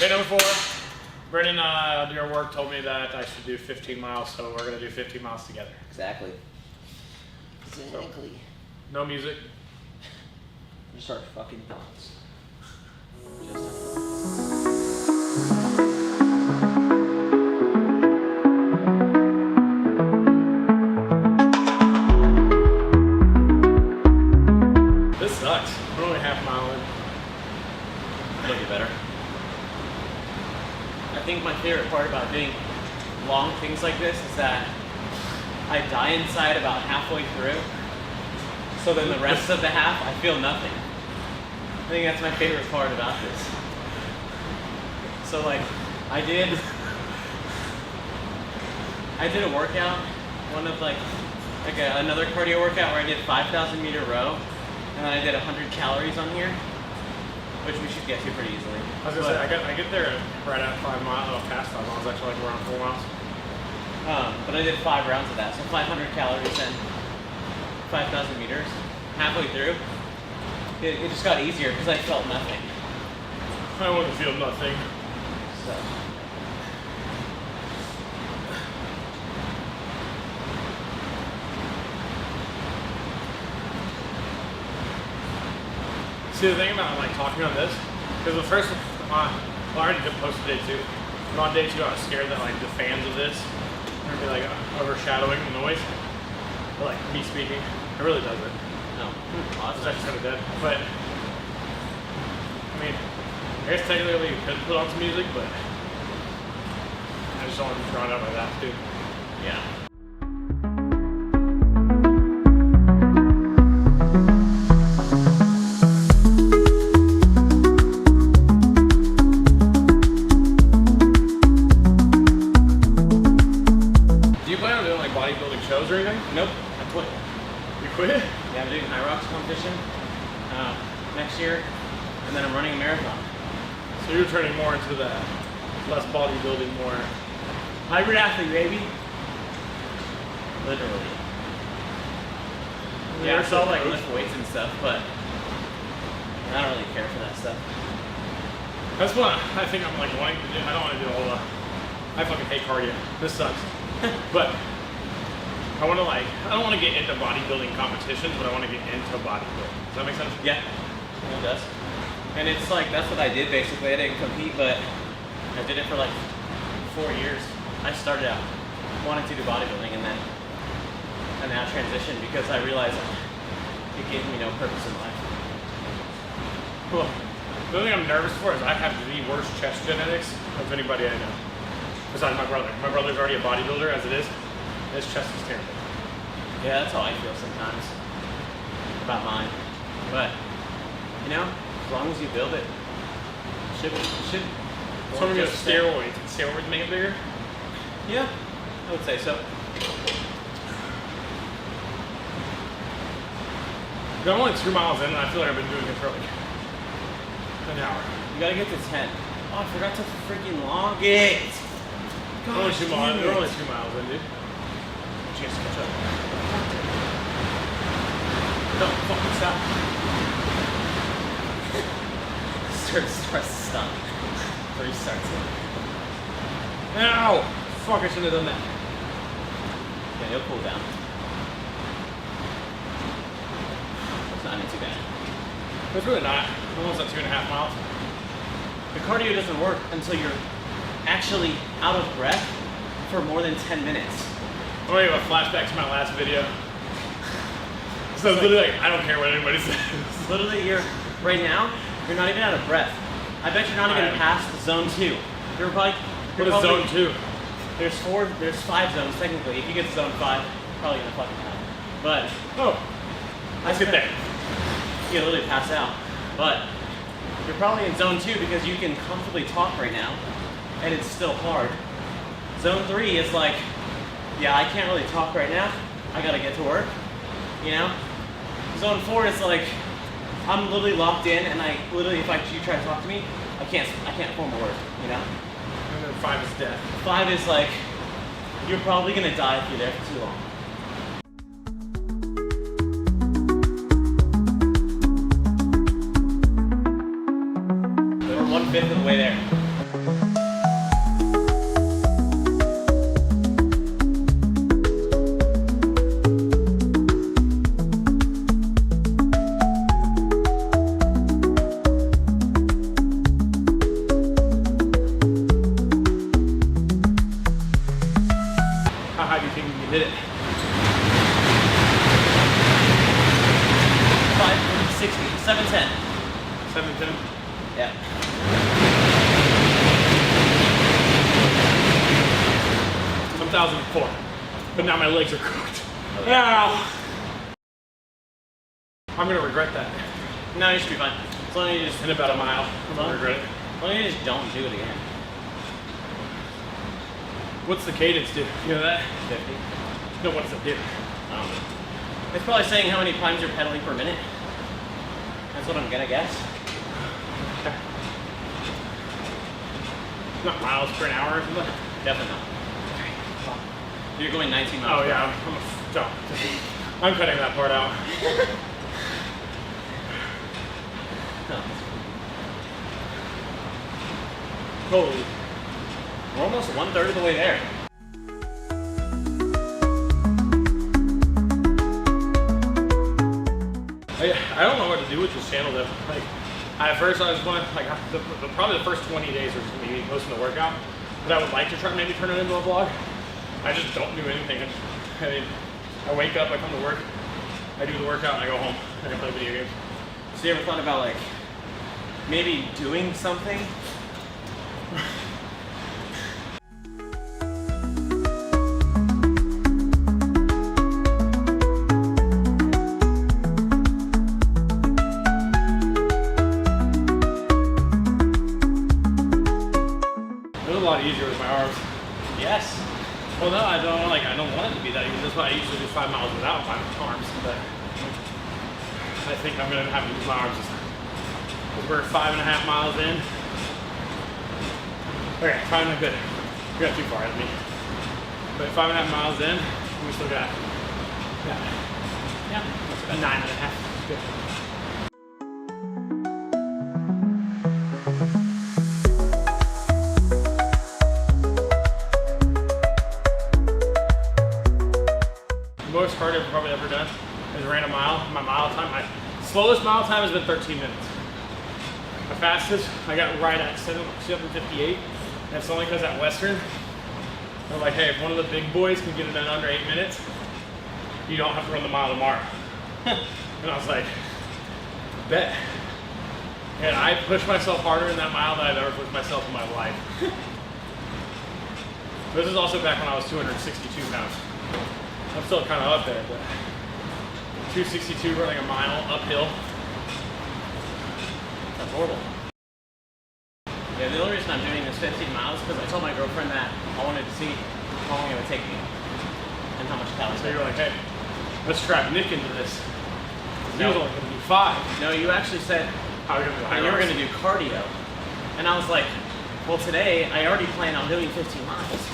Day number 4. Brennon, your work told me that I should do 15 miles, so we're going to do 15 miles together. Exactly. So, no music. Just our fucking thoughts. This sucks. We're only half a mile in. It'll get better. I think my favorite part about doing long things like this is that I die inside about halfway through. So then the rest of the half, I feel nothing. I think that's my favorite part about this. So like, I did a workout, another cardio workout where I did 5,000 meter row, and then I did 100 calories on here, which we should get to pretty easily. I was gonna say, I get there right at 5 miles, past 5 miles, actually like around 4 miles. But I did 5 rounds of that, so 500 calories and 5,000 meters. Halfway through, it just got easier because I felt nothing. I want to feel nothing. So. See, the thing about like talking on this, because the first, I already did posted day 2. But on day 2, I was scared that like the fans of this would be like overshadowing the noise. But like me speaking, it really doesn't. No, It's actually kind of dead. But I mean, I guess technically you could put on some music, but I just don't want to be drawn out by that too. Yeah. Bodybuilding shows or anything? Nope, I quit. You quit? Yeah, I'm doing high rocks competition next year, and then I'm running a marathon. So you're turning more into the less bodybuilding, more hybrid athlete, baby. Literally. Yeah, I still like lift weights and stuff, but I don't really care for that stuff. That's what I think I'm like wanting to do. I don't want to do all the. I fucking hate cardio. This sucks. But I want to I don't want to get into bodybuilding competitions, but I want to get into bodybuilding. Does that make sense? Yeah, it does. And it's like, that's what I did basically. I didn't compete, but I did it for like 4 years. I started out wanting to do bodybuilding and then I transitioned because I realized it gave me no purpose in life. Cool. The only thing I'm nervous for is I have the worst chest genetics of anybody I know. Besides my brother. My brother's already a bodybuilder as it is. His chest is terrible. Yeah, that's how I feel sometimes about mine. But, you know, as long as you build it, should. So we're going to steroids. Did steroids make it bigger? Yeah, I would say so. I'm only 2 miles in and I feel like I've been doing it for like an hour. You gotta get to 10. Oh, I forgot to freaking log it. We're only 2 miles. We're only 2 miles in, dude. Chance to catch up. Don't fucking stop. Starts to stop. So he starts it. Ow! Fuck, I shouldn't have done that. Yeah, he'll cool down. It's not too bad. It's really not. I'm almost at 2.5 miles. The cardio doesn't work until you're actually out of breath for more than 10 minutes. I'm going to give a flashback to my last video. So it's literally like, I don't care what anybody says. Literally, right now, you're not even out of breath. I bet you're not even past zone 2. You're probably... What is zone 2? There's 5 zones technically. If you get to zone 5, you're probably gonna fucking die. But... Oh. Let's get there. You can literally pass out. But you're probably in zone 2 because you can comfortably talk right now, and it's still hard. Zone 3 is like, yeah, I can't really talk right now. I gotta get to work, you know? Zone 4 is like, I'm literally locked in, and I literally, if you try to talk to me, I can't form a word, you know? And then 5 is death. 5 is like, you're probably gonna die if you're there for too long. We're 1/5 of the way there. How high do you think you did it? 560, 710. 710? Yeah. 1,004. But now my legs are cooked. Oh, yeah. Ow! I'm gonna regret that. No, you should be fine. As long as you just In about a mile, I'm gonna regret it. As long as you just don't do it again. What's the cadence do? You know that? 50. No, what's it do? I don't know. It's probably saying how many times you're pedaling per minute. That's what I'm gonna guess. Okay. Not miles per an hour or something? Definitely not. You're going 19 miles Oh per yeah, hour. I'm cutting that part out. No. Holy. We're almost 1/3 of the way there. I don't know what to do with this channel though. Like, at first I was going like probably the first 20 days or something, me posting the workout, but I would like to try maybe turn it into a vlog. I just don't do anything. I mean, I wake up, I come to work, I do the workout, and I go home and I play video games. So you ever thought about like maybe doing something? It was a lot easier with my arms. Yes. Well, no, I don't want it to be that easy. That's why I usually do 5 miles without my arms. But I think I'm gonna have to use my arms this time. Because we're 5.5 miles in. Okay, 5.5 good. We got too far ahead of me. But 5.5 miles in, we still got a 9.5. Good. The most cardio I've probably ever done is ran a mile. My mile time, my slowest mile time has been 13 minutes. The fastest, I got right at 7:58. And it's only because at Western, they're like, hey, if one of the big boys can get it in under 8 minutes, you don't have to run the mile tomorrow. And I was like, bet. And I pushed myself harder in that mile than I've ever pushed myself in my life. This is also back when I was 262 pounds. I'm still kind of up there, but 262 running a mile uphill. That's horrible. Yeah, the only reason I'm doing this 15 miles is because I told my girlfriend that I wanted to see how long it would take me and how much calories. So you're like, hey, let's strap Nick into this. He No. was only going to do 5. No, you actually said How are you going to do high you were rocks? going to do cardio. And I was like, well, today I already plan on doing 15 miles.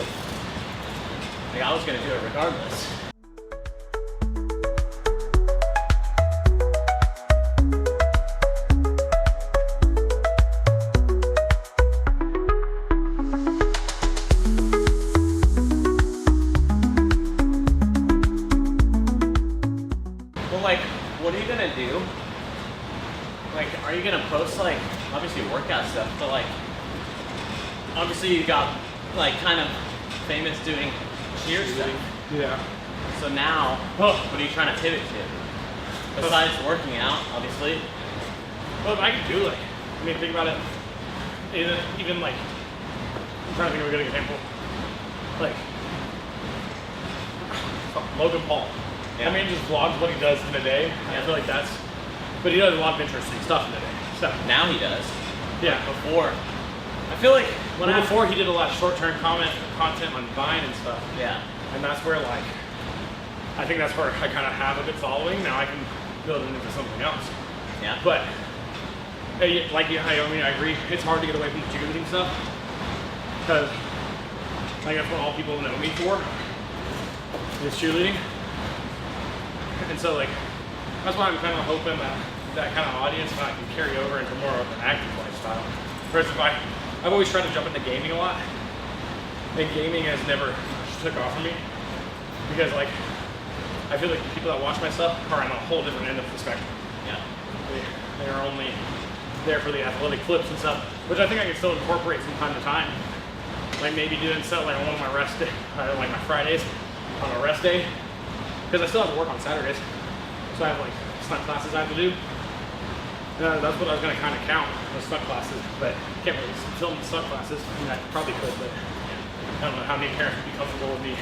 Like, I was going to do it regardless. Well, like, what are you going to do? Like, are you going to post, like, obviously workout stuff, but, like, obviously you got, like, kind of famous doing cheer stuff. Yeah. So now, what are you trying to pivot to? Besides working out, obviously. Well, I can do like, I mean, think about it. Even like, I'm trying to think of a good example. Like, Logan Paul. Yeah. I mean, he just vlogs what he does in a day. Yeah. I feel like that's, but he does a lot of interesting stuff in a day. So, Now he does. yeah. Before, I feel like when Well, I before he did a lot of short-term content on Vine and stuff. yeah, And that's where like, I think that's where I kind of have a good following. Now I can build it into something else. yeah, But, like, yeah, I mean, I agree. It's hard to get away from the cheerleading stuff. Because, like, that's what all people know me for, is cheerleading. And so, like, that's why I'm kind of hoping that that kind of audience I can carry over into more of an active lifestyle. Whereas if I I've always tried to jump into gaming a lot, and gaming has never took off for me because like I feel like the people that watch my stuff are on a whole different end of the spectrum. Yeah. They are only there for the athletic flips and stuff, which I think I can still incorporate from time to time. Like maybe doing stuff like on one of my rest day, like my Fridays on a rest day, because I still have to work on Saturdays. So I have like stunt classes I have to do. That's what I was going to kind of count, the stunt classes, but I can't really film the stunt classes. I mean, I probably could, but I don't know how many parents would be comfortable with me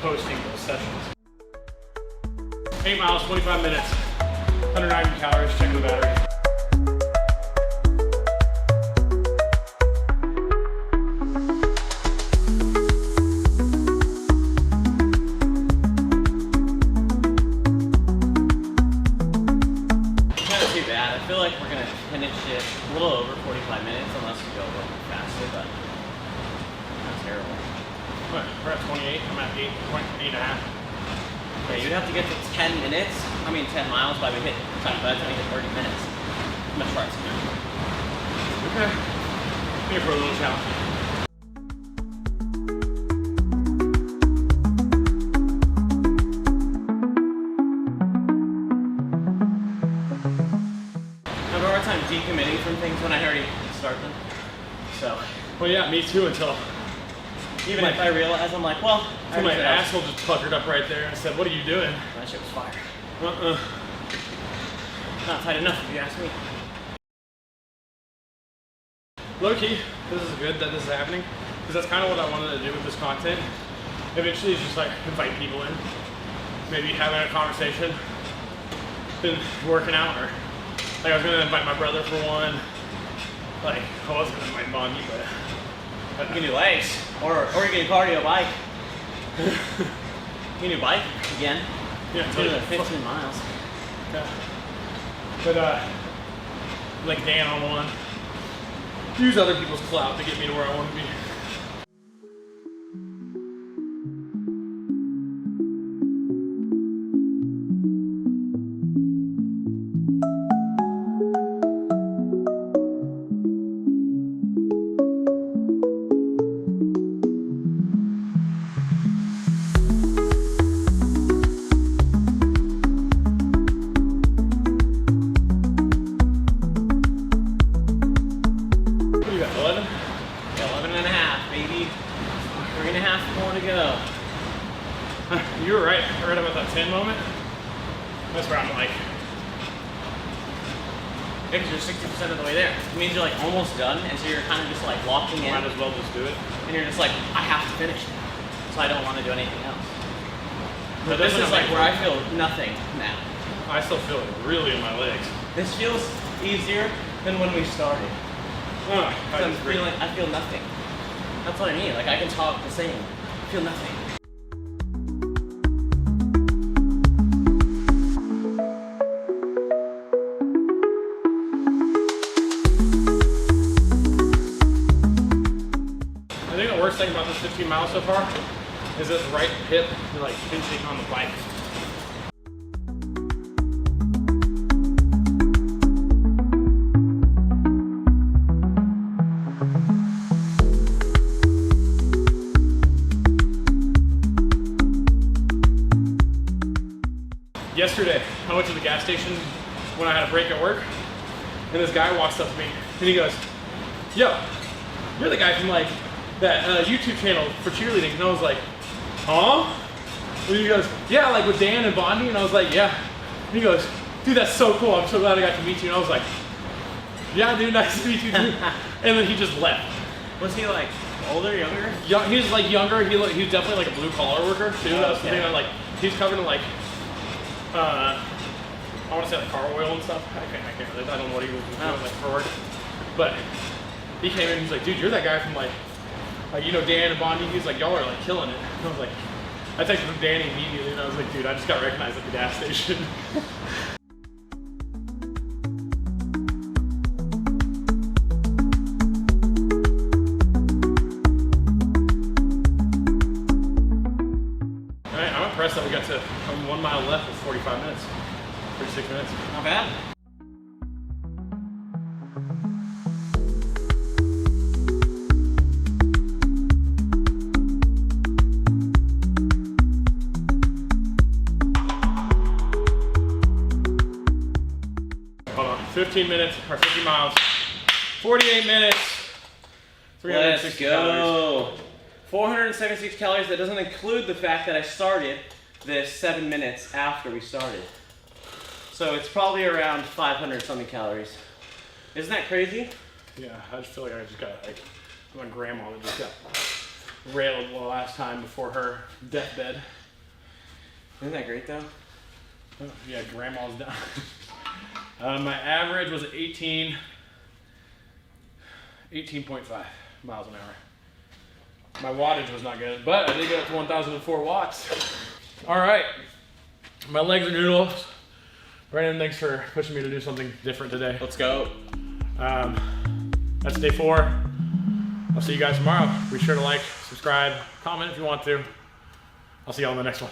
posting those sessions. 8 miles, 25 minutes, 190 calories, check the battery. I feel like we're gonna finish it a little over 45 minutes unless we go a little bit faster, but not terrible. We're at 28, I'm at 8.5. Yeah, you'd have to get to 10 minutes, 10 miles by the time we hit 30 minutes. I'm gonna try something. Okay. Here for a little challenge. Time decommitting from things when I already start them. So, well, yeah, me too. Until even if I realize, I'm like, well, so my asshole just puckered up right there. I said, "What are you doing?" That shit was fire. Not tight enough, if you ask me. Low key, this is good that this is happening because that's kind of what I wanted to do with this content. Eventually, it's just like invite people in, maybe having a conversation, then working out or. Like I was gonna invite my brother for one. Like I was gonna invite Bonnie, but you can do legs, or you can do cardio bike. You can do bike again. Yeah, do the 15 miles. Yeah. But like Dan on one. Use other people's clout to get me to where I want to be. You were right. I read about that 10 moment. That's where I'm like, because you're 60% of the way there. It means you're like almost done, and so you're kind of just like walking in. Might as well just do it. And you're just like, I have to finish it, so I don't want to do anything else. But this is like where I feel nothing now. I still feel it really in my legs. This feels easier than when we started. I feel nothing. That's what I mean. Like I can talk the same. I feel nothing. I think the worst thing about this 15 miles so far is this right hip like pinching on the bike. Yesterday, I went to the gas station when I had a break at work, and this guy walks up to me, and he goes, "Yo, you're the guy from like that YouTube channel for cheerleading." And I was like, "Huh?" And he goes, "Yeah, like with Dan and Bondi." And I was like, "Yeah." And he goes, "Dude, that's so cool. I'm so glad I got to meet you." And I was like, "Yeah, dude, nice to meet you, dude." And then he just left. Was he like older, younger? He was like younger. He was definitely like a blue collar worker too. That's the thing. Like he's covered in like. I want to say like car oil and stuff. I can't really. I don't know what he was doing like for work. But he came in. He's like, "Dude, you're that guy from like you know Dan and Bondi." He's like, "Y'all are like killing it." And I was like, I texted him Danny immediately, and I was like, "Dude, I just got recognized at the gas station." Alright, I'm impressed that we got to 1 mile left with 45 minutes. 36 minutes. Not bad. 15 minutes, or 50 miles, 48 minutes, 360 calories. Let's go. 476 calories. That doesn't include the fact that I started this 7 minutes after we started. So it's probably around 500 something calories. Isn't that crazy? Yeah, I just feel like I just got like my grandma that just got railed the last time before her deathbed. Isn't that great though? Oh, yeah, grandma's down. My average was 18.5 miles an hour. My wattage was not good, but I did get up to 1,004 watts. All right, my legs are noodles. Brennan, thanks for pushing me to do something different today. Let's go. That's day 4. I'll see you guys tomorrow. Be sure to like, subscribe, comment if you want to. I'll see you all in the next one.